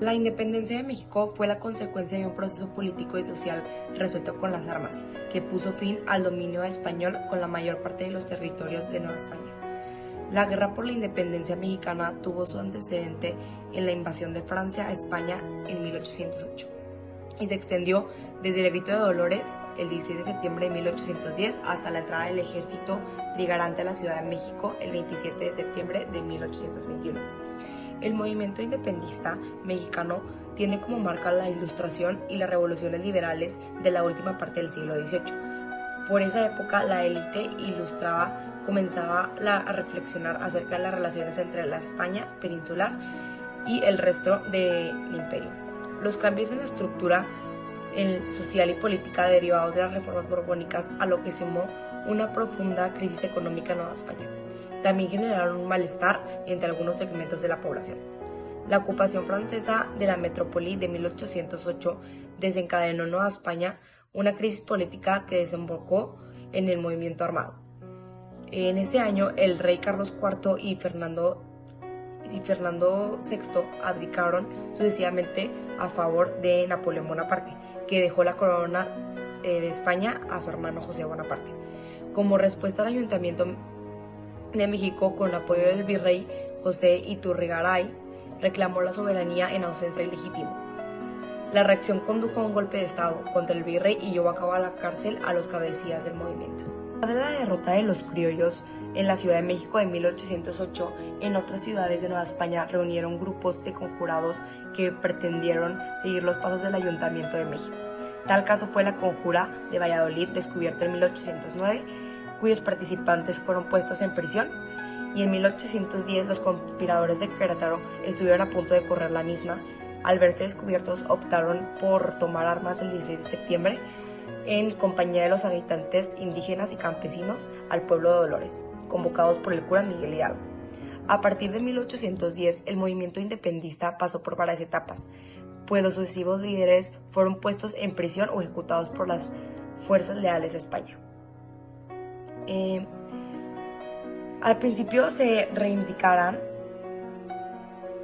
La independencia de México fue la consecuencia de un proceso político y social resuelto con las armas, que puso fin al dominio español con la mayor parte de los territorios de Nueva España. La guerra por la independencia mexicana tuvo su antecedente en la invasión de Francia a España en 1808 y se extendió desde el Grito de Dolores el 16 de septiembre de 1810 hasta la entrada del ejército trigarante a la Ciudad de México el 27 de septiembre de 1821. El movimiento independentista mexicano tiene como marca la Ilustración y las revoluciones liberales de la última parte del siglo XVIII. Por esa época, la élite ilustrada comenzaba a reflexionar acerca de las relaciones entre la España peninsular y el resto del imperio. Los cambios en la estructura social y política derivados de las reformas borbónicas, a lo que sumó una profunda crisis económica en Nueva España. También generaron un malestar entre algunos segmentos de la población. La ocupación francesa de la metrópoli de 1808 desencadenó en Nueva España una crisis política que desembocó en el movimiento armado. En ese año, el rey Carlos IV y Fernando VI abdicaron sucesivamente a favor de Napoleón Bonaparte, que dejó la corona de España a su hermano José Bonaparte. Como respuesta al ayuntamiento de México, con apoyo del virrey José Iturrigaray, reclamó la soberanía en ausencia ilegítima. La reacción condujo a un golpe de estado contra el virrey y llevó a cabo a la cárcel a los cabecillas del movimiento. Tras la derrota de los criollos en la Ciudad de México de 1808, en otras ciudades de Nueva España reunieron grupos de conjurados que pretendieron seguir los pasos del Ayuntamiento de México. Tal caso fue la Conjura de Valladolid, descubierta en 1809, cuyos participantes fueron puestos en prisión, y en 1810 los conspiradores de Querétaro estuvieron a punto de correr la misma. Al verse descubiertos, optaron por tomar armas el 16 de septiembre en compañía de los habitantes indígenas y campesinos al pueblo de Dolores, convocados por el cura Miguel Hidalgo. A partir de 1810, el movimiento independentista pasó por varias etapas, pues los sucesivos líderes fueron puestos en prisión o ejecutados por las fuerzas leales a España. Al principio se reivindicarán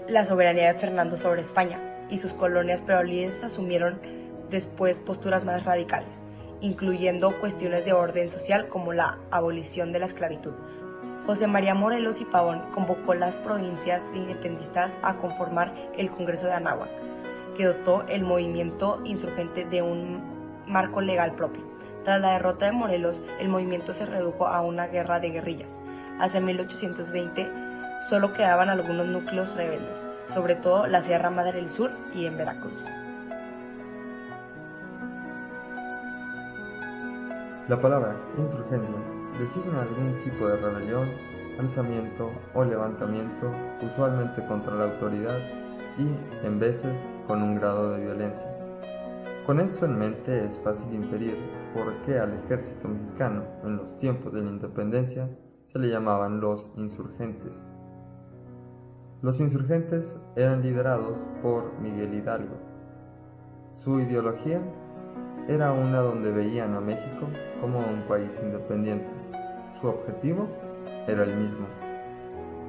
la soberanía de Fernando sobre España y sus colonias, pero los líderes asumieron después posturas más radicales, incluyendo cuestiones de orden social como la abolición de la esclavitud. José María Morelos y Pavón convocó las provincias independentistas a conformar el Congreso de Anáhuac, que dotó el movimiento insurgente de un marco legal propio. Tras la derrota de Morelos, el movimiento se redujo a una guerra de guerrillas. Hacia 1820 solo quedaban algunos núcleos rebeldes, sobre todo la Sierra Madre del Sur y en Veracruz. La palabra insurgencia designa algún tipo de rebelión, alzamiento o levantamiento, usualmente contra la autoridad y, en veces, con un grado de violencia. Con esto en mente es fácil inferir por qué al ejército mexicano en los tiempos de la independencia se le llamaban los insurgentes. Los insurgentes eran liderados por Miguel Hidalgo. Su ideología era una donde veían a México como un país independiente. Su objetivo era el mismo: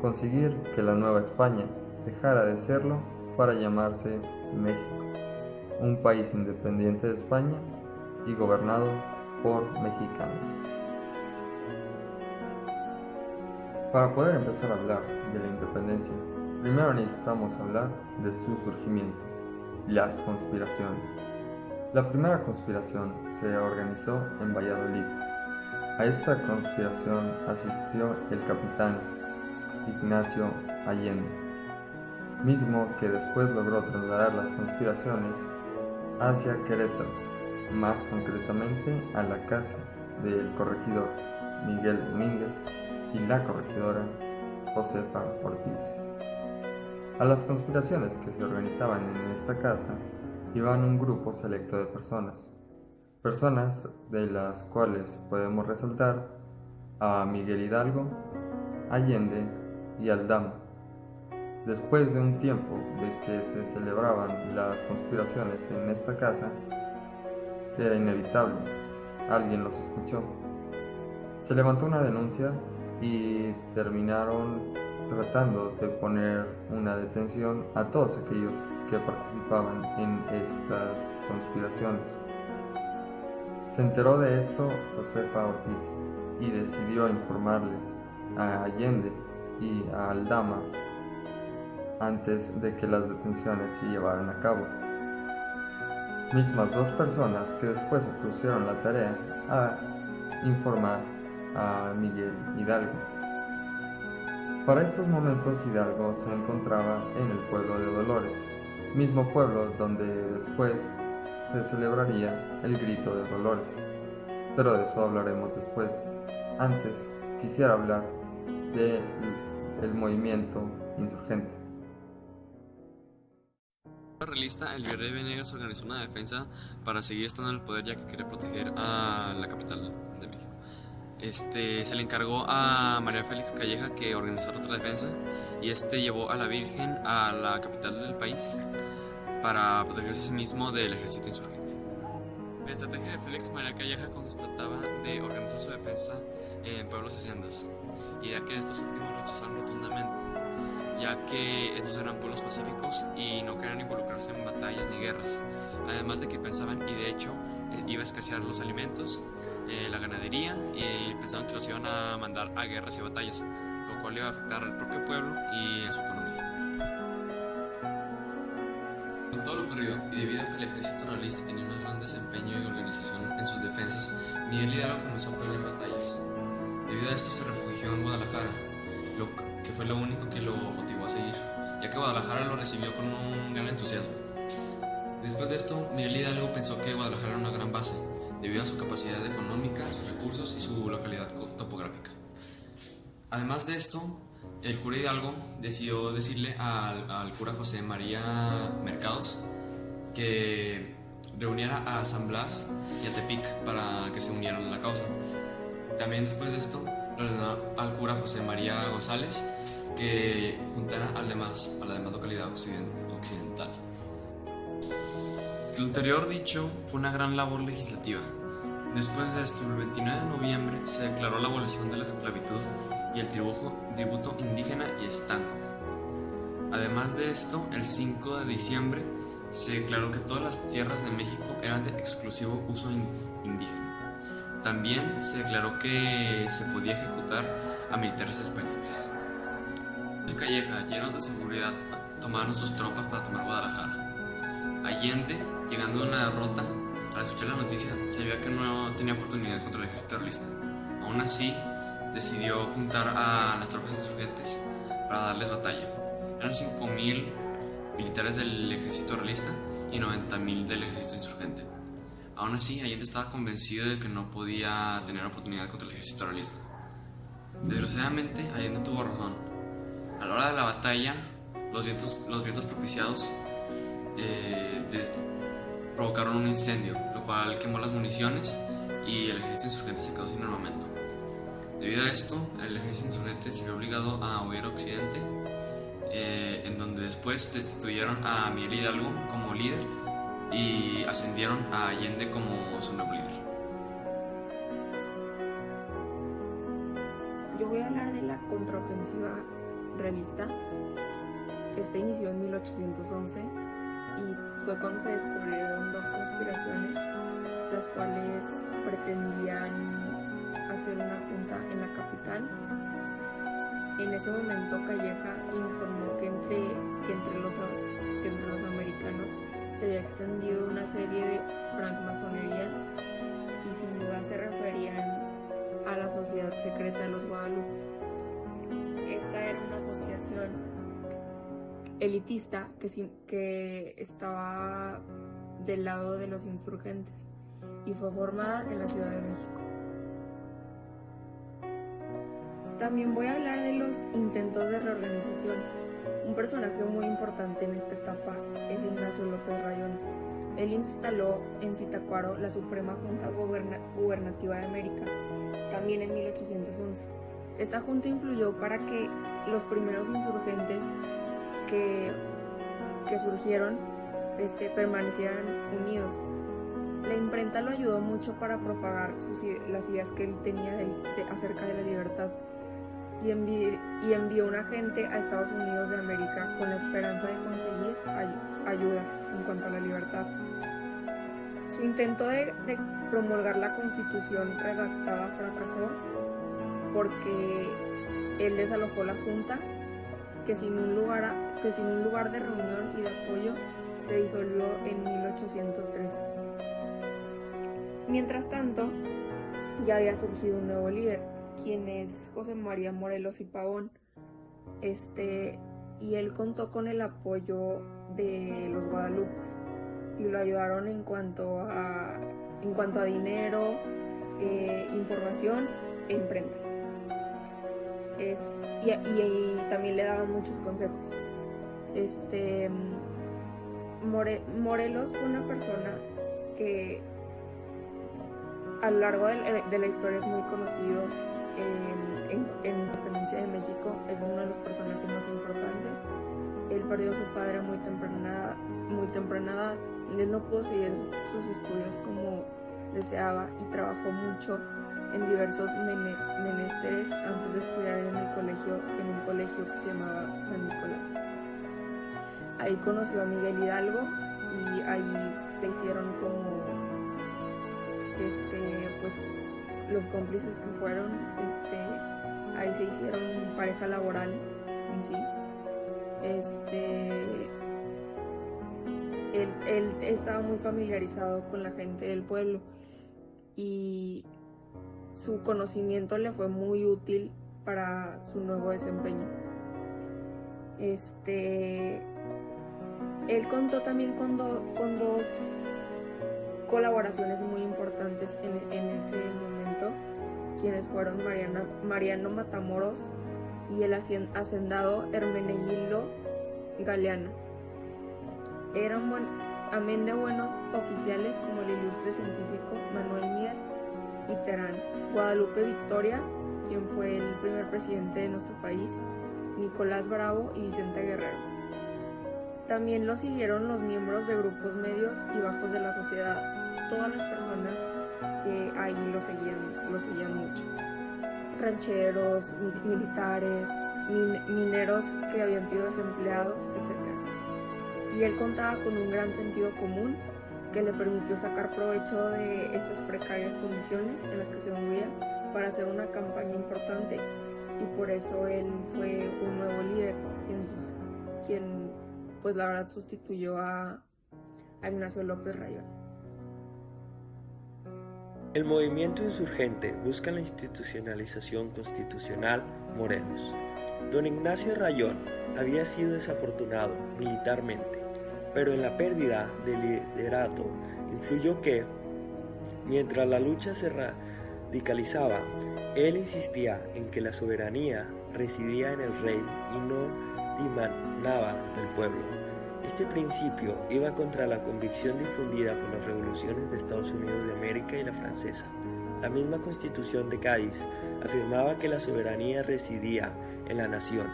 conseguir que la Nueva España dejara de serlo para llamarse México, un país independiente de España y gobernado por mexicanos. Para poder empezar a hablar de la independencia, primero necesitamos hablar de su surgimiento, las conspiraciones. La primera conspiración se organizó en Valladolid. A esta conspiración asistió el capitán Ignacio Allende, mismo que después logró trasladar las conspiraciones hacia Querétaro, más concretamente a la casa del corregidor Miguel Domínguez y la corregidora Josefa Ortiz. A las conspiraciones que se organizaban en esta casa iban un grupo selecto de personas de las cuales podemos resaltar a Miguel Hidalgo, Allende y Aldama. Después de un tiempo de que se celebraban las conspiraciones en esta casa, era inevitable, alguien los escuchó. Se levantó una denuncia y terminaron tratando de poner una detención a todos aquellos que participaban en estas conspiraciones. Se enteró de esto Josefa Ortiz y decidió informarles a Allende y a Aldama antes de que las detenciones se llevaran a cabo. Mismas dos personas que después se pusieron la tarea a informar a Miguel Hidalgo. Para estos momentos Hidalgo se encontraba en el pueblo de Dolores, mismo pueblo donde después se celebraría el Grito de Dolores, pero de eso hablaremos después. Antes quisiera hablar del movimiento insurgente. Realista, el virrey Venegas organizó una defensa para seguir estando en el poder, ya que quería proteger a la capital de México. Se le encargó a María Félix Calleja que organizara otra defensa, y llevó a la Virgen a la capital del país para protegerse a sí mismo del ejército insurgente. La estrategia de Félix María Calleja constataba de organizar su defensa en pueblos y haciendas, y ya que estos últimos rechazaron rotundamente, ya que estos eran pueblos pacíficos y no querían involucrarse en batallas ni guerras, además de que pensaban, y de hecho iba a escasear los alimentos, la ganadería, y pensaban que los iban a mandar a guerras y batallas, lo cual iba a afectar al propio pueblo y a su economía. Con todo lo ocurrido, y debido a que el ejército realista tenía un gran desempeño y organización en sus defensas, Miguel Hidalgo comenzó a perder batallas. Debido a esto se refugió en Guadalajara, que fue lo único que lo motivó a seguir, ya que Guadalajara lo recibió con un gran entusiasmo. Después de esto, Miguel Hidalgo pensó que Guadalajara era una gran base, debido a su capacidad económica, sus recursos y su localidad topográfica. Además de esto, el cura Hidalgo decidió decirle al cura José María Mercados que reuniera a San Blas y a Tepic para que se unieran a la causa. También después de esto, le ordenó al cura José María González que juntara a la demás localidad occidental. Lo anterior dicho fue una gran labor legislativa. Después de esto, el 29 de noviembre se declaró la abolición de la esclavitud y el tributo indígena y estanco. Además de esto, el 5 de diciembre se declaró que todas las tierras de México eran de exclusivo uso indígena. También se declaró que se podía ejecutar a militares españoles. Calleja, llenos de seguridad, tomaron sus tropas para tomar Guadalajara. Allende, llegando a una derrota, al escuchar la noticia, sabía que no tenía oportunidad contra el ejército realista. Aún así, decidió juntar a las tropas insurgentes para darles batalla. Eran 5.000 militares del ejército realista y 90.000 del ejército insurgente. Aún así, Allende estaba convencido de que no podía tener oportunidad contra el ejército realista. Desgraciadamente, Allende tuvo razón. A la hora de la batalla, los vientos propiciados provocaron un incendio, lo cual quemó las municiones y el ejército insurgente se quedó sin armamento. Debido a esto, el ejército insurgente se vio obligado a huir a Occidente, en donde después destituyeron a Miguel Hidalgo como líder y ascendieron a Allende como su nuevo líder. Yo voy a hablar de la contraofensiva realista. Esta inició en 1811 y fue cuando se descubrieron dos conspiraciones, las cuales pretendían hacer una junta en la capital. En ese momento Calleja informó que entre los americanos se había extendido una serie de francmasonería y sin duda se referían a la Sociedad Secreta de los Guadalupes. Esta era una asociación elitista que estaba del lado de los insurgentes y fue formada en la Ciudad de México. También voy a hablar de los intentos de reorganización. Un personaje muy importante en esta etapa es Ignacio López Rayón. Él instaló en Zitácuaro la Suprema Junta Gubernativa de América, también en 1811. Esta junta influyó para que los primeros insurgentes que surgieron permanecieran unidos. La imprenta lo ayudó mucho para propagar las ideas que él tenía acerca de la libertad y envió un agente a Estados Unidos de América con la esperanza de conseguir ayuda en cuanto a la libertad. Su intento de promulgar la Constitución redactada fracasó porque él desalojó la Junta, que sin un lugar de reunión y de apoyo se disolvió en 1813. Mientras tanto, ya había surgido un nuevo líder, quien es José María Morelos y Pavón, y él contó con el apoyo de los guadalupes y lo ayudaron en cuanto a dinero, información e imprenta. Y también le daban muchos consejos. Morelos fue una persona que a lo largo de la historia es muy conocido en la independencia de México. Es uno de los personajes más importantes. Él perdió a su padre muy temprana edad. Él no pudo seguir sus estudios como deseaba y trabajó mucho en diversos menesteres antes de estudiar en un colegio que se llamaba San Nicolás. Ahí conoció a Miguel Hidalgo y ahí se hicieron como pues los cómplices que fueron, ahí se hicieron pareja laboral en sí. Él estaba muy familiarizado con la gente del pueblo y su conocimiento le fue muy útil para su nuevo desempeño. Él contó también con dos colaboraciones muy importantes en ese momento, quienes fueron Mariano Matamoros y el hacendado Hermenegildo Galeano. Eran amén de buenos oficiales como el ilustre científico Manuel Mier y Terán, Guadalupe Victoria, quien fue el primer presidente de nuestro país, Nicolás Bravo y Vicente Guerrero. También lo siguieron los miembros de grupos medios y bajos de la sociedad. Todas las personas ahí lo seguían mucho. Rancheros, militares, mineros que habían sido desempleados, etc. Y él contaba con un gran sentido común que le permitió sacar provecho de estas precarias condiciones en las que se movía para hacer una campaña importante, y por eso él fue un nuevo líder quien pues la verdad sustituyó a Ignacio López Rayón. El movimiento insurgente busca la institucionalización constitucional Morelos. Don Ignacio Rayón había sido desafortunado militarmente, pero en la pérdida de liderato influyó que, mientras la lucha se radicalizaba, él insistía en que la soberanía residía en el rey y no dimanaba del pueblo. Este principio iba contra la convicción difundida por las revoluciones de Estados Unidos de América y la francesa. La misma Constitución de Cádiz afirmaba que la soberanía residía en la nación.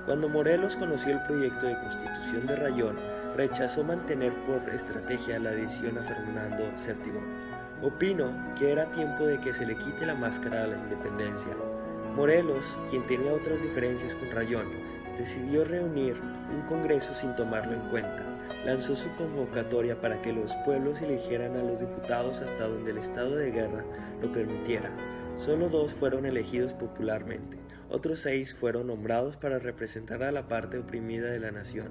Cuando Morelos conoció el proyecto de Constitución de Rayón, rechazó mantener por estrategia la adhesión a Fernando VII. Opino que era tiempo de que se le quite la máscara a la independencia. Morelos, quien tenía otras diferencias con Rayón, decidió reunir un congreso sin tomarlo en cuenta. Lanzó su convocatoria para que los pueblos eligieran a los diputados hasta donde el estado de guerra lo permitiera. Solo 2 fueron elegidos popularmente. Otros 6 fueron nombrados para representar a la parte oprimida de la nación.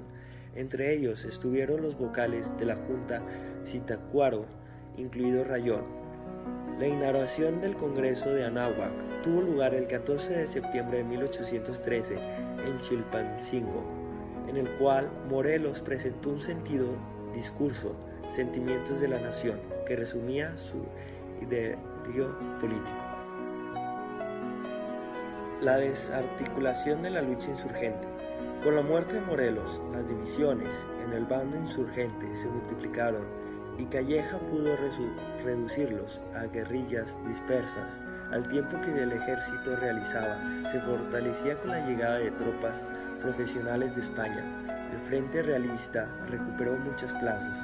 Entre ellos estuvieron los vocales de la Junta Zitácuaro, incluido Rayón. La inauguración del Congreso de Anáhuac tuvo lugar el 14 de septiembre de 1813 en Chilpancingo, en el cual Morelos presentó un sentido discurso, Sentimientos de la Nación, que resumía su ideario político. La desarticulación de la lucha insurgente. Con la muerte de Morelos, las divisiones en el bando insurgente se multiplicaron y Calleja pudo reducirlos a guerrillas dispersas, al tiempo que el ejército se fortalecía con la llegada de tropas profesionales de España. El Frente Realista recuperó muchas plazas,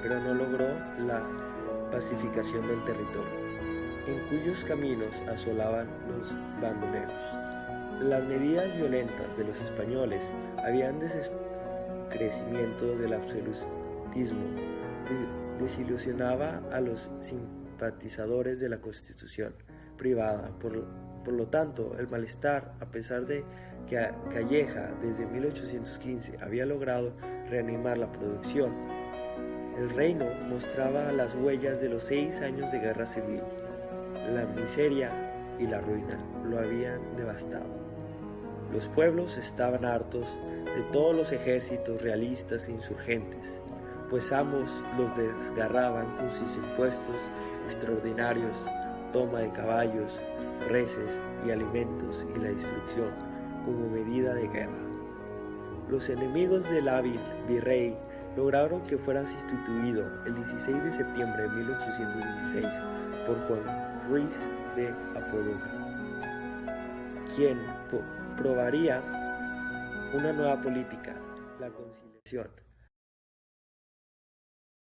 pero no logró la pacificación del territorio, en cuyos caminos asolaban los bandoleros. Las medidas violentas de los españoles habían crecimiento del absolutismo desilusionaba a los simpatizadores de la Constitución privada. Por lo tanto, el malestar, a pesar de que Calleja desde 1815 había logrado reanimar la producción, el reino mostraba las huellas de los 6 años de guerra civil. La miseria y la ruina lo habían devastado. Los pueblos estaban hartos de todos los ejércitos realistas e insurgentes, pues ambos los desgarraban con sus impuestos extraordinarios, toma de caballos, reses y alimentos y la destrucción como medida de guerra. Los enemigos del hábil virrey lograron que fuera sustituido el 16 de septiembre de 1816 por Juan Ruiz de Apodaca, quien probaría una nueva política, la conciliación.